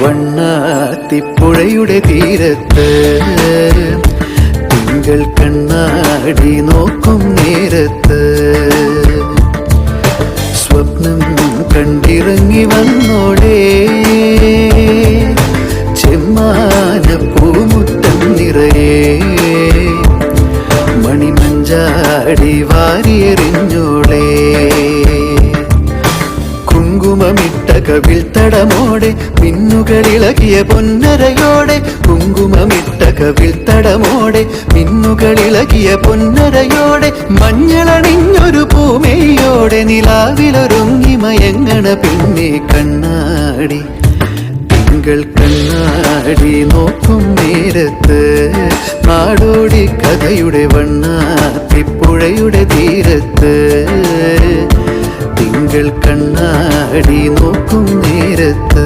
വണ്ണാത്തിപ്പുഴയുടെ തീരത്ത് തിങ്കൾ കണ്ണാടി നോക്കും നേരത്ത് സ്വപ്നം കണ്ടിറങ്ങി വന്നോടെ ചെമ്മാന പൂമുറ്റം നിറയെ മണിമഞ്ചാടി വാരിയെറിഞ്ഞോളേ കുങ്കുമമിട്ട കവിൾ തടമോടെ മിന്നുകളിളകിയ പൊന്നരയോടെ കുങ്കുമമിട്ട കവിൾ തടമോടെ മിന്നുകളിളകിയ പൊന്നരയോടെ മഞ്ഞളണിഞ്ഞൊരു പൂമേയോടെ നിലാവിലൊരുങ്ങി മയങ്ങണ പിന്നെ കണ്ണാടി തിങ്കൾ കണ്ണാടി നോക്കും നേരത്ത് നാടോടി കഥയുടെ വണ്ണാത്തിപ്പുഴയുടെ തീരത്ത് തിങ്കൾ കണ്ണാടി നോക്കും നേരത്ത്